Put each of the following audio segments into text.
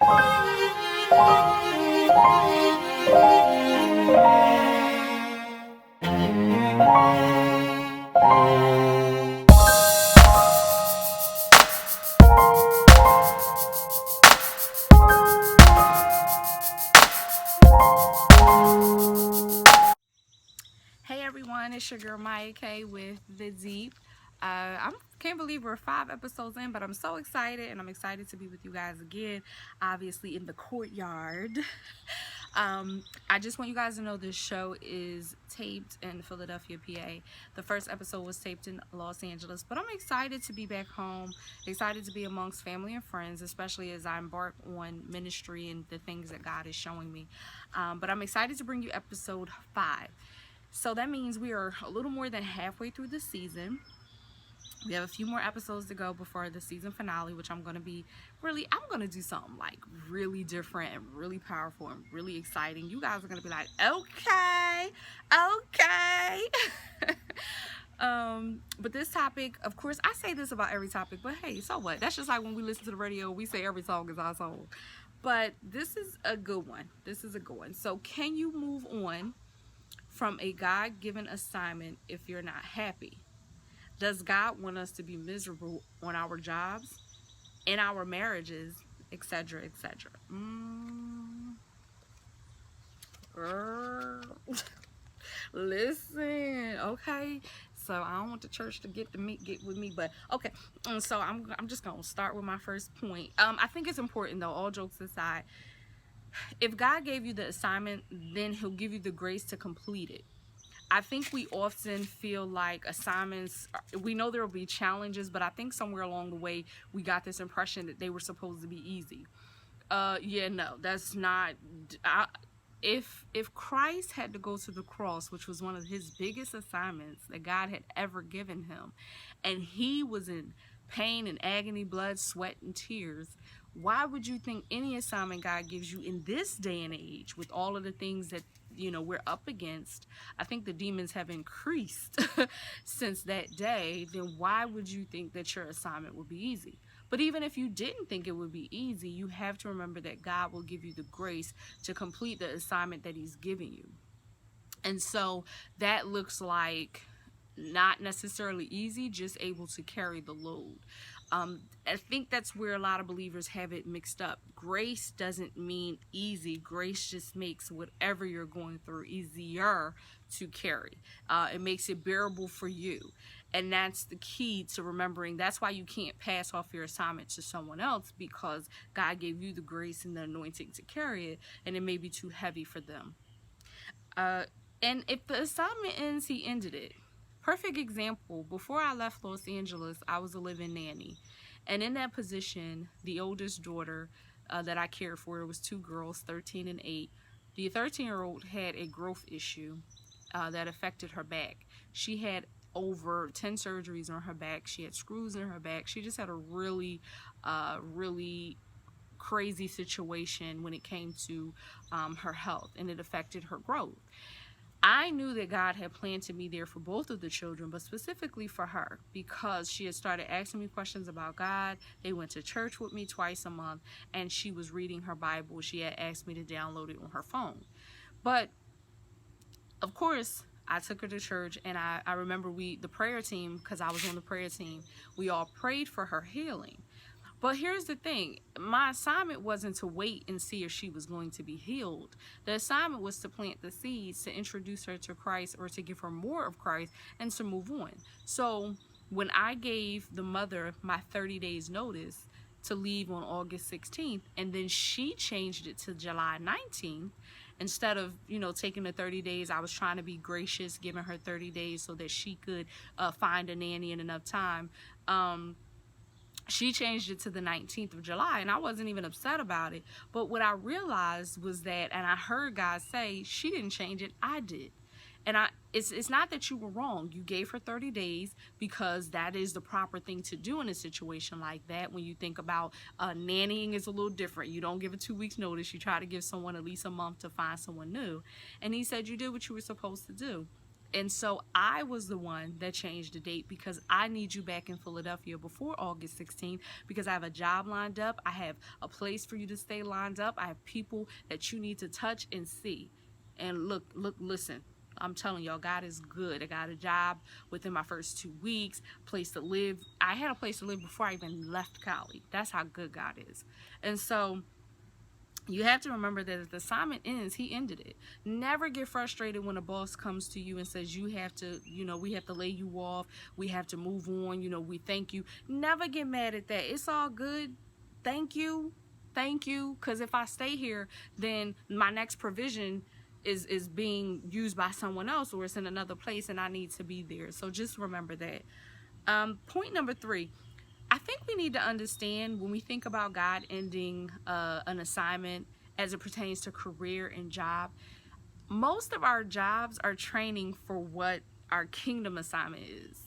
Hey everyone, it's your girl Maya K with The Deep. I can't believe we're 5 episodes in, but I'm so excited and I'm excited to be with you guys again, obviously in the courtyard. I just want you guys to know this show is taped in Philadelphia, PA. The first episode was taped in Los Angeles, but I'm excited to be back home, excited to be amongst family and friends, especially as I embark on ministry and the things that God is showing me. But I'm excited to bring you episode 5. So that means we are a little more than halfway through the season. We have a few more episodes to go before the season finale, which I'm going to do something like really different and really powerful and really exciting. You guys are going to be like, okay, okay. But this topic, of course, I say this about every topic, but hey, so what? That's just like when we listen to the radio, we say every song is our song. But this is a good one. So can you move on from a God-given assignment if you're not happy? Does God want us to be miserable on our jobs, in our marriages, etc., etc.? Listen, okay. So I don't want the church to get with me, but okay. So I'm just gonna start with my first point. I think it's important though. All jokes aside, if God gave you the assignment, then He'll give you the grace to complete it. I think we often feel like assignments, we know there will be challenges, but I think somewhere along the way we got this impression that they were supposed to be easy. Yeah, no, that's not. If Christ had to go to the cross, which was one of his biggest assignments that God had ever given him, and he was in pain and agony, blood, sweat, and tears, why would you think any assignment God gives you in this day and age, with all of the things that we're up against? I think the demons have increased since that day. Then why would you think that your assignment would be easy? But even if you didn't think it would be easy, you have to remember that God will give you the grace to complete the assignment that he's giving you. And so that looks like not necessarily easy, just able to carry the load. I think that's where a lot of believers have it mixed up. Grace doesn't mean easy. Grace just makes whatever you're going through easier to carry. It makes it bearable for you. And that's the key to remembering. That's why you can't pass off your assignment to someone else, because God gave you the grace and the anointing to carry it, and it may be too heavy for them. And if the assignment ends, he ended it. Perfect example, before I left Los Angeles, I was a living nanny. And in that position, the oldest daughter that I cared for was 2 girls, 13 and 8. The 13-year-old had a growth issue that affected her back. She had over 10 surgeries on her back. She had screws in her back. She just had a really crazy situation when it came to her health, and it affected her growth. I knew that God had planted me there for both of the children, but specifically for her, because she had started asking me questions about God. They went to church with me twice a month, and she was reading her Bible. She had asked me to download it on her phone. But of course, I took her to church, and I remember the prayer team, because I was on the prayer team, we all prayed for her healing. But here's the thing, my assignment wasn't to wait and see if she was going to be healed. The assignment was to plant the seeds, to introduce her to Christ, or to give her more of Christ, and to move on. So when I gave the mother my 30 days notice to leave on August 16th, and then she changed it to July 19th, instead of taking the 30 days, I was trying to be gracious, giving her 30 days so that she could find a nanny in enough time. She changed it to the 19th of July, and I wasn't even upset about it. But what I realized was that, and I heard God say, she didn't change it, I did. And it's not that you were wrong. You gave her 30 days because that is the proper thing to do in a situation like that. When you think about nannying, is a little different. You don't give a 2 weeks notice. You try to give someone at least a month to find someone new. And he said you did what you were supposed to do. And so I was the one that changed the date because I need you back in Philadelphia before August 16th because I have a job lined up. I have a place for you to stay lined up. I have people that you need to touch and see. And listen. I'm telling y'all, God is good. I got a job within my first 2 weeks, place to live. I had a place to live before I even left Cali. That's how good God is. And so you have to remember that if the assignment ends, he ended it. Never get frustrated when a boss comes to you and says you have to, we have to lay you off, we have to move on, we thank you. Never get mad at that. It's all good. Thank you, because if I stay here, then my next provision is being used by someone else, or it's in another place and I need to be there. So just remember that. Point number 3, I think we need to understand when we think about God ending an assignment as it pertains to career and job, most of our jobs are training for what our kingdom assignment is.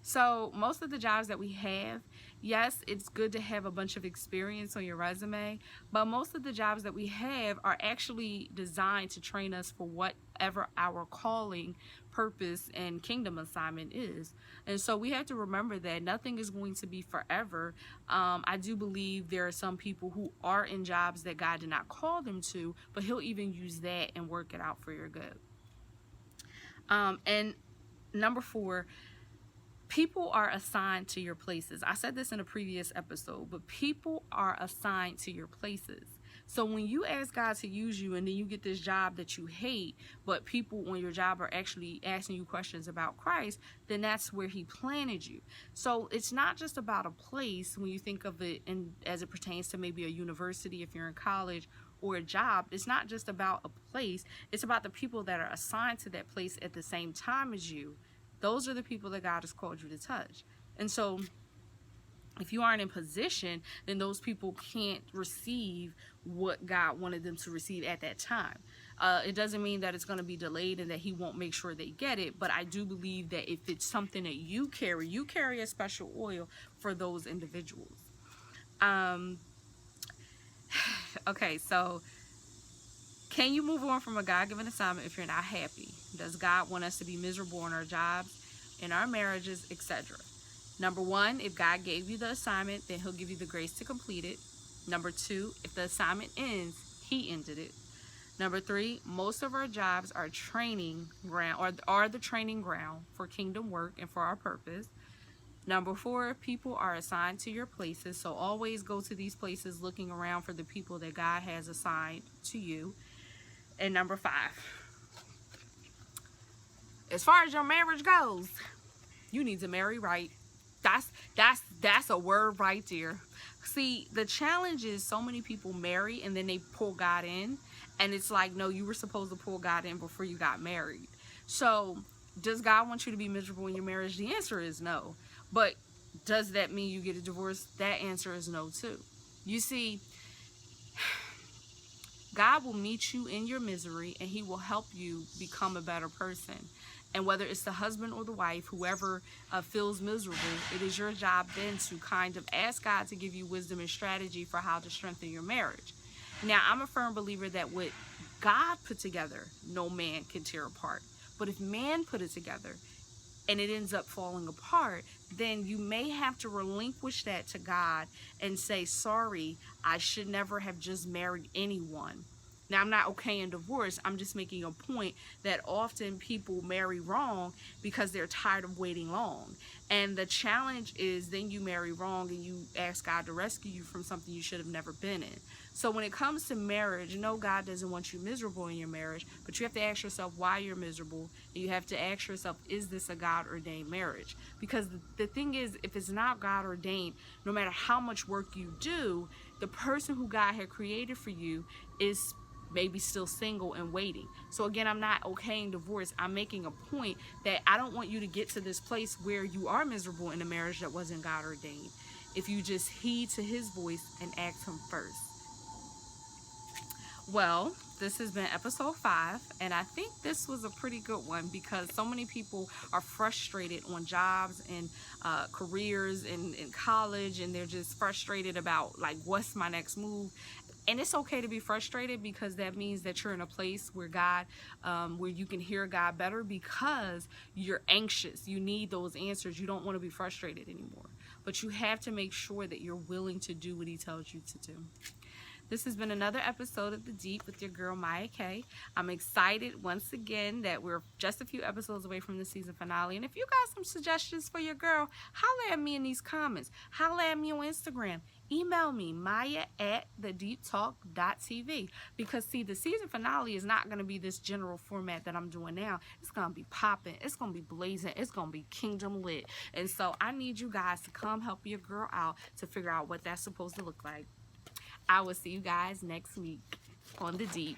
So most of the jobs that we have, yes, it's good to have a bunch of experience on your resume, but most of the jobs that we have are actually designed to train us for whatever our calling, purpose, and kingdom assignment is. And so we have to remember that nothing is going to be forever. I do believe there are some people who are in jobs that God did not call them to, but he'll even use that and work it out for your good. And number 4, people are assigned to your places. I said this in a previous episode, but people are assigned to your places. So when you ask God to use you and then you get this job that you hate, but people on your job are actually asking you questions about Christ, then that's where he planted you. So it's not just about a place when you think of it as it pertains to maybe a university if you're in college, or a job. It's not just about a place. It's about the people that are assigned to that place at the same time as you. Those are the people that God has called you to touch. And so if you aren't in position, then those people can't receive what God wanted them to receive at that time. It doesn't mean that it's going to be delayed and that he won't make sure they get it, but I do believe that if it's something that you carry a special oil for those individuals. Okay, so can you move on from a God-given assignment if you're not happy? Does God want us to be miserable in our jobs, in our marriages, etc.? Number 1, if God gave you the assignment, then he'll give you the grace to complete it. Number 2, if the assignment ends, he ended it. Number 3, most of our jobs are training ground, or are the training ground for kingdom work and for our purpose. Number 4, people are assigned to your places, so always go to these places looking around for the people that God has assigned to you. And number 5, as far as your marriage goes, you need to marry right. That's a word right there. See, the challenge is so many people marry and then they pull God in, and it's like, no, you were supposed to pull God in before you got married. So does God want you to be miserable in your marriage? The answer is no. But does that mean you get a divorce? That answer is no too. You see, God will meet you in your misery and he will help you become a better person. And whether it's the husband or the wife, whoever feels miserable, it is your job then to kind of ask God to give you wisdom and strategy for how to strengthen your marriage. Now, I'm a firm believer that what God put together, no man can tear apart. But if man put it together and it ends up falling apart, then you may have to relinquish that to God and say, sorry, I should never have just married anyone. Now, I'm not okay in divorce. I'm just making a point that often people marry wrong because they're tired of waiting long. And the challenge is then you marry wrong and you ask God to rescue you from something you should have never been in. So when it comes to marriage, no, God doesn't want you miserable in your marriage, but you have to ask yourself why you're miserable. And you have to ask yourself, is this a God-ordained marriage? Because the thing is, if it's not God-ordained, no matter how much work you do, the person who God had created for you is maybe still single and waiting. So again, I'm not okaying divorce. I'm making a point that I don't want you to get to this place where you are miserable in a marriage that wasn't God ordained. If you just heed to his voice and ask him first. Well, this has been episode 5, and I think this was a pretty good one because so many people are frustrated on jobs and careers in college, and they're just frustrated about like, what's my next move? And it's okay to be frustrated, because that means that you're in a place where God, where you can hear God better, because you're anxious. You need those answers. You don't want to be frustrated anymore. But you have to make sure that you're willing to do what he tells you to do. This has been another episode of The Deep with your girl, Maya K. I'm excited once again that we're just a few episodes away from the season finale. And if you got some suggestions for your girl, holla at me in these comments. Holla at me on Instagram. Email me, maya@thedeeptalk.tv. Because, see, the season finale is not going to be this general format that I'm doing now. It's going to be popping. It's going to be blazing. It's going to be kingdom lit. And so I need you guys to come help your girl out to figure out what that's supposed to look like. I will see you guys next week on The Deep.